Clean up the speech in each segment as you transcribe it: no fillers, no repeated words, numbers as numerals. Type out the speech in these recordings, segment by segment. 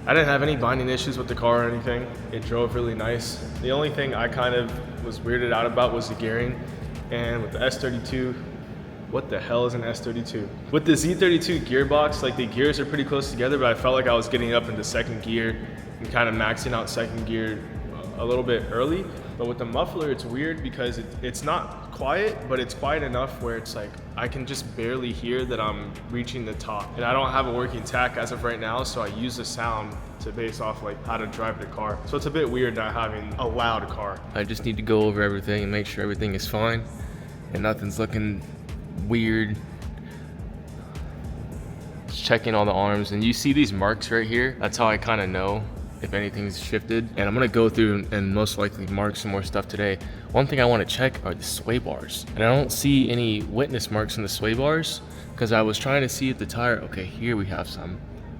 I didn't have any binding issues with the car or anything. It drove really nice. The only thing I kind of was weirded out about was the gearing. And with the S32, what the hell is an S32? With the Z32 gearbox, like the gears are pretty close together, but I felt like I was getting up into second gear and kind of maxing out second gear a little bit early. But with the muffler, it's weird because it's not quiet, but it's quiet enough where it's like I can just barely hear that I'm reaching the top. And I don't have a working tach as of right now, so I use the sound to base off like how to drive the car. So it's a bit weird not having a loud car. I just need to go over everything and make sure everything is fine and nothing's looking weird. Just checking all the arms, and you see these marks right here. That's how I kind of know if anything's shifted. And I'm gonna go through and most likely mark some more stuff today. One thing I want to check are the sway bars, and I don't see any witness marks on the sway bars because I was trying to see if the tire, okay, here we have some.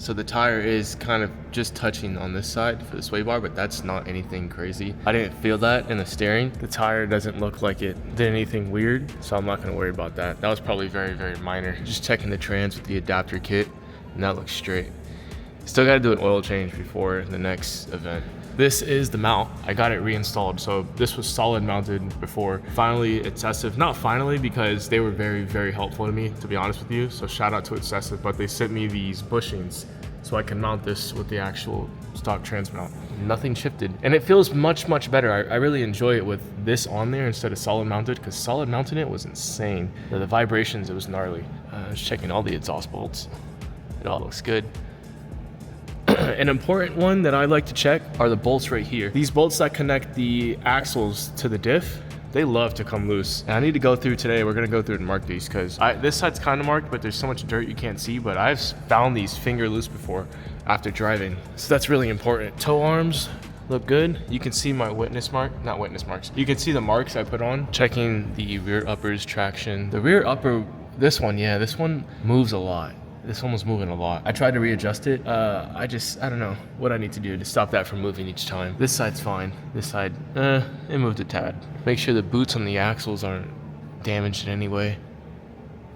So the tire is kind of just touching on this side for the sway bar, but that's not anything crazy. I didn't feel that in the steering. The tire doesn't look like it did anything weird, so I'm not gonna worry about that. That was probably very, very minor. Just checking the trans with the adapter kit, and that looks straight. Still gotta do an oil change before the next event. This is the mount. I got it reinstalled. So this was solid mounted before. Finally, Excessive, not finally, because they were very, very helpful to me, to be honest with you. So shout out to Excessive, but they sent me these bushings so I can mount this with the actual stock trans mount. Nothing shifted. And it feels much, much better. I really enjoy it with this on there instead of solid mounted, because solid mounted it was insane. The vibrations, it was gnarly. I was checking all the exhaust bolts. It all looks good. An important one that I like to check are the bolts right here. These bolts that connect the axles to the diff, they love to come loose. And I need to go through today. We're gonna go through and mark these because this side's kind of marked, but there's so much dirt you can't see, but I've found these finger loose before after driving. So that's really important. Toe arms look good. You can see my witness mark, not witness marks. You can see the marks I put on. Checking the rear uppers traction. The rear upper, this one moves a lot. This one was moving a lot. I tried to readjust it. I don't know what I need to do to stop that from moving each time. This side's fine. This side, it moved a tad. Make sure the boots on the axles aren't damaged in any way.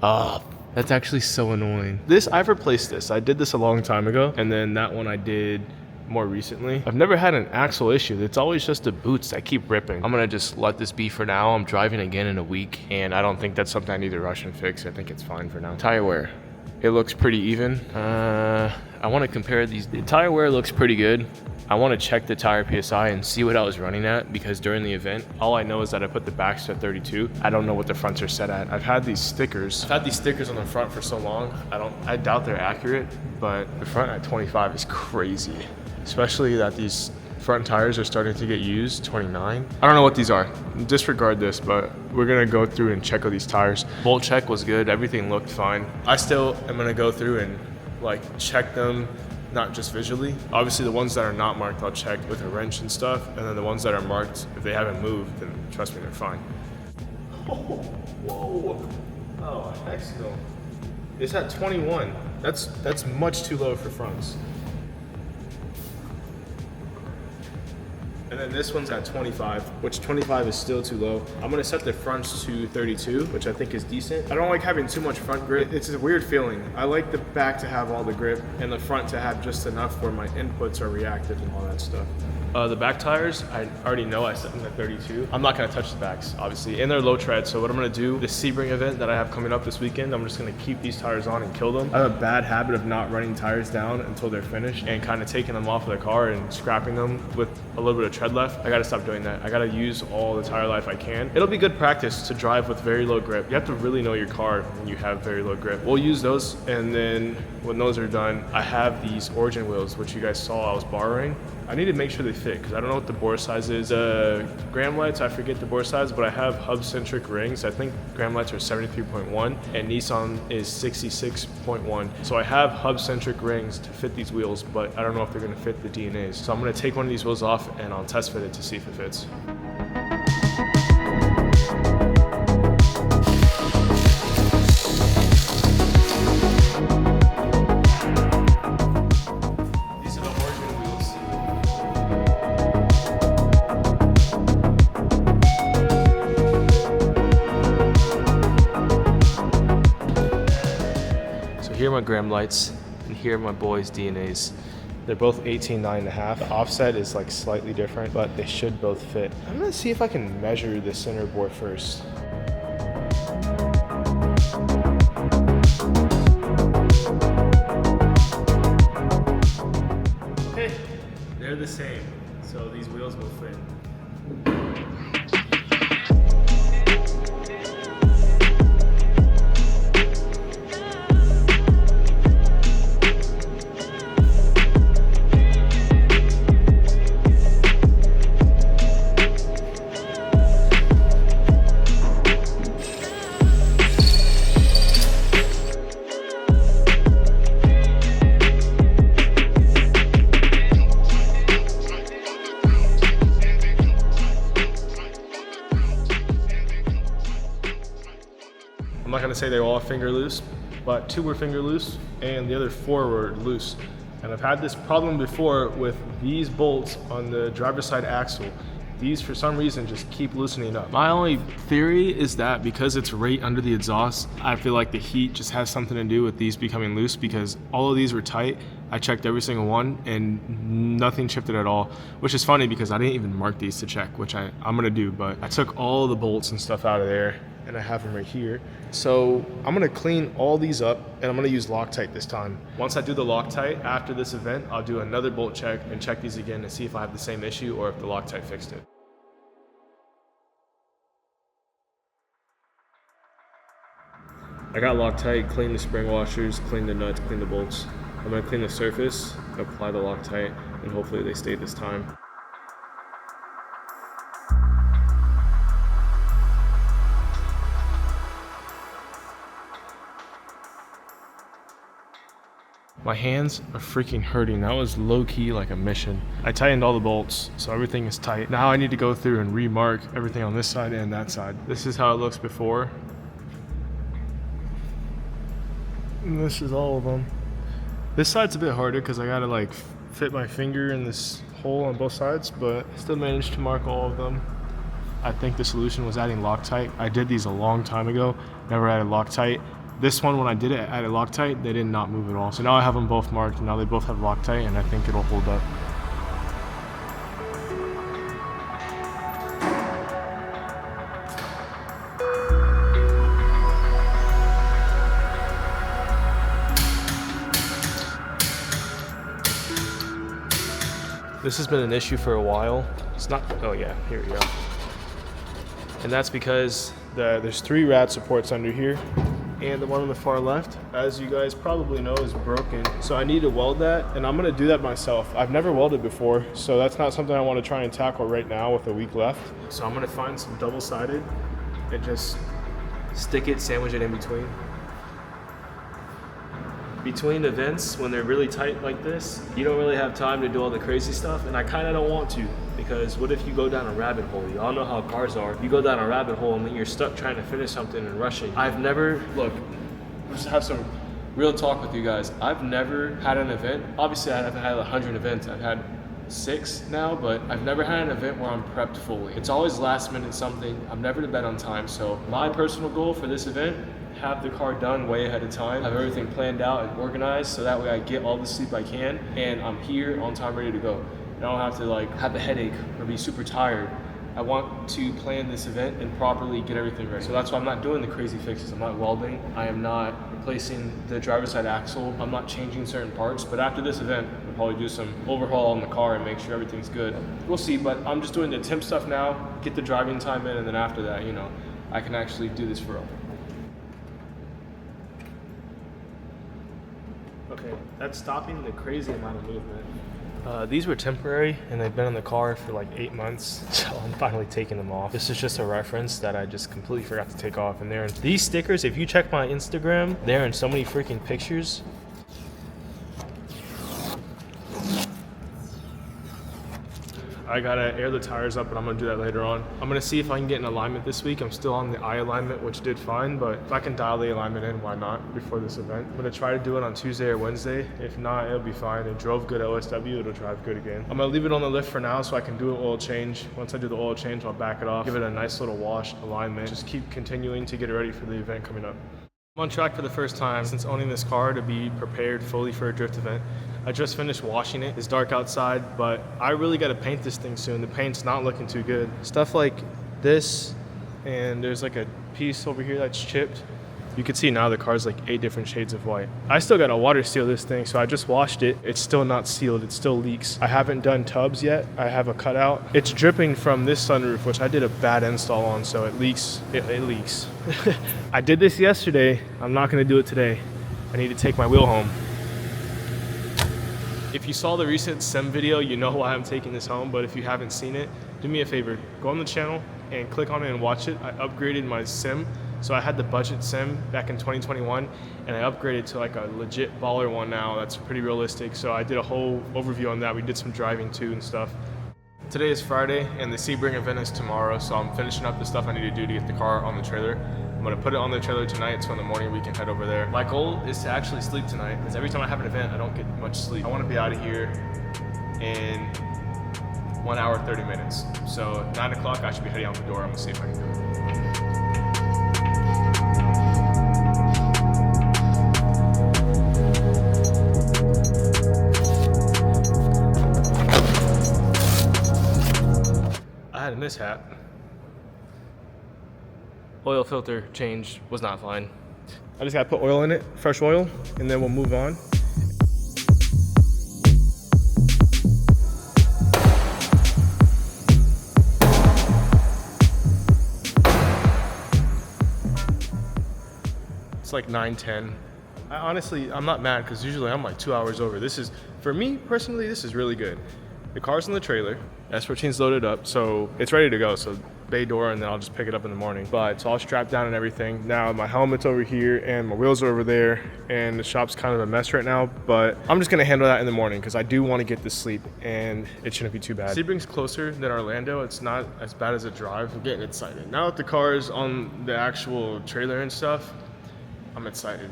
That's actually so annoying. I've replaced this. I did this a long time ago, and then that one I did more recently. I've never had an axle issue. It's always just the boots that keep ripping. I'm gonna just let this be for now. I'm driving again in a week, and I don't think that's something I need to rush and fix. I think it's fine for now. Tire wear. It looks pretty even. I want to compare these. The tire wear looks pretty good. I want to check the tire PSI and see what I was running at, because during the event, all I know is that I put the backs at 32. I don't know what the fronts are set at. I've had these stickers on the front for so long. I doubt they're accurate, but the front at 25 is crazy, especially that these front tires are starting to get used, 29. I don't know what these are. Disregard this, but we're gonna go through and check all these tires. Bolt check was good. Everything looked fine. I still am gonna go through and like check them, not just visually. Obviously the ones that are not marked, I'll check with a wrench and stuff. And then the ones that are marked, if they haven't moved, then trust me, they're fine. Whoa. Oh, heck no. It's at 21. That's much too low for fronts. And then this one's at 25, which 25 is still too low. I'm gonna set the fronts to 32, which I think is decent. I don't like having too much front grip. It's a weird feeling. I like the back to have all the grip and the front to have just enough where my inputs are reactive and all that stuff. The back tires, I already know I set them at 32. I'm not gonna touch the backs, obviously, and they're low tread. So what I'm gonna do, the Sebring event that I have coming up this weekend, I'm just gonna keep these tires on and kill them. I have a bad habit of not running tires down until they're finished and kind of taking them off of the car and scrapping them with a little bit of tread left. I gotta stop doing that. I gotta use all the tire life I can. It'll be good practice to drive with very low grip. You have to really know your car when you have very low grip. We'll use those, and then when those are done, I have these Origin wheels, which you guys saw I was borrowing. I need to make sure they fit because I don't know what the bore size is. Gram lights, I forget the bore size, but I have hub-centric rings. I think Gram lights are 73.1 and Nissan is 66.1. So I have hub-centric rings to fit these wheels, but I don't know if they're gonna fit the DNAs. So I'm gonna take one of these wheels off and I'll test fit it to see if it fits. Here are my gram lights, and here are my boys' DNAs. They're both 18.9.5. The offset is like slightly different, but they should both fit. I'm gonna see if I can measure the center bore first. Okay, they're the same, so these wheels will fit. I'm not gonna say they were all finger loose, but 2 were finger loose and the other 4 were loose. And I've had this problem before with these bolts on the driver's side axle. These, for some reason, just keep loosening up. My only theory is that because it's right under the exhaust, I feel like the heat just has something to do with these becoming loose, because all of these were tight. I checked every single one and nothing shifted at all, which is funny because I didn't even mark these to check, which I'm gonna do, but I took all the bolts and stuff out of there and I have them right here. So I'm gonna clean all these up and I'm gonna use Loctite this time. Once I do the Loctite after this event, I'll do another bolt check and check these again to see if I have the same issue or if the Loctite fixed it. I got Loctite, clean the spring washers, clean the nuts, clean the bolts. I'm gonna clean the surface, apply the Loctite, and hopefully they stay this time. My hands are freaking hurting. That was low-key like a mission. I tightened all the bolts, so everything is tight. Now I need to go through and remark everything on this side and that side. This is how it looks before. And this is all of them. This side's a bit harder because I gotta like fit my finger in this hole on both sides, but still managed to mark all of them. I think the solution was adding Loctite. I did these a long time ago, never added Loctite. This one, when I did it, added Loctite, they did not move at all. So now I have them both marked, and now they both have Loctite, and I think it'll hold up. This has been an issue for a while. It's not, oh yeah, here we go. And that's because there's 3 rad supports under here, and the one on the far left, as you guys probably know, is broken. So I need to weld that, and I'm gonna do that myself. I've never welded before, so that's not something I wanna try and tackle right now with a week left. So I'm gonna find some double-sided and just stick it, sandwich it in between. Between events, when they're really tight like this, you don't really have time to do all the crazy stuff, and I kinda don't want to, because what if you go down a rabbit hole? You all know how cars are. You go down a rabbit hole and then you're stuck trying to finish something and rushing. I've never, look, just have some real talk with you guys. I've never had an event. Obviously I haven't had 100 events. I've had 6 now, but I've never had an event where I'm prepped fully. It's always last minute something. I'm never to bed on time. So my personal goal for this event, have the car done way ahead of time, have everything planned out and organized, so that way I get all the sleep I can and I'm here on time, ready to go. I don't have to like have a headache or be super tired. I want to plan this event and properly get everything ready. So that's why I'm not doing the crazy fixes. I'm not welding. I am not replacing the driver's side axle. I'm not changing certain parts. But after this event, I'll probably do some overhaul on the car and make sure everything's good. We'll see, but I'm just doing the temp stuff now, get the driving time in, and then after that, you know, I can actually do this for real. Okay, that's stopping the crazy amount of movement. These were temporary and they've been in the car for like 8 months, so I'm finally taking them off. This is just a reference that I just completely forgot to take off, and these stickers, if you check my Instagram, they're in so many freaking pictures. I gotta air the tires up, but I'm gonna do that later on. I'm gonna see if I can get an alignment this week. I'm still on the eye alignment, which did fine, but if I can dial the alignment in, why not, before this event? I'm gonna try to do it on Tuesday or Wednesday. If not, it'll be fine. It drove good OSW, it'll drive good again. I'm gonna leave it on the lift for now so I can do an oil change. Once I do the oil change, I'll back it off, give it a nice little wash alignment. Just keep continuing to get it ready for the event coming up. I'm on track for the first time since owning this car to be prepared fully for a drift event. I just finished washing it. It's dark outside, but I really got to paint this thing soon. The paint's not looking too good. Stuff like this, and there's like a piece over here that's chipped. You can see now the car's like 8 different shades of white. I still got to water seal this thing, so I just washed it. It's still not sealed, it still leaks. I haven't done tubs yet. I have a cutout. It's dripping from this sunroof, which I did a bad install on, so it leaks. It leaks. I did this yesterday. I'm not gonna do it today. I need to take my wheel home. If you saw the recent sim video, you know why I'm taking this home, but if you haven't seen it, do me a favor, go on the channel and click on it and watch it. I upgraded my sim. So I had the budget sim back in 2021, and I upgraded to like a legit baller one now that's pretty realistic. So I did a whole overview on that. We did some driving too and stuff. Today is Friday, and the Sebring event is tomorrow, so I'm finishing up the stuff I need to do to get the car on the trailer. I'm gonna put it on the trailer tonight, so in the morning we can head over there. My goal is to actually sleep tonight, because every time I have an event, I don't get much sleep. I wanna be out of here in 1 hour, 30 minutes. So 9 o'clock, I should be heading out the door. I'm gonna see if I can do it. A mishap. Oil filter change was not fine. I just gotta put oil in it, fresh oil, and then we'll move on. It's like 9:10. I'm not mad because usually I'm like 2 hours over. This is, for me personally, this is really good. The car's in the trailer, S14's loaded up, so it's ready to go. So bay door, and then I'll just pick it up in the morning. But it's all strapped down and everything. Now my helmet's over here and my wheels are over there, and the shop's kind of a mess right now, but I'm just gonna handle that in the morning because I do want to get this sleep and it shouldn't be too bad. Sebring's closer than Orlando. It's not as bad as a drive. I'm getting excited. Now that the car is on the actual trailer and stuff, I'm excited.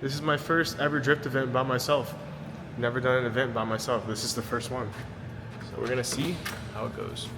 This is my first ever drift event by myself. Never done an event by myself. This is the first one. So we're gonna see how it goes.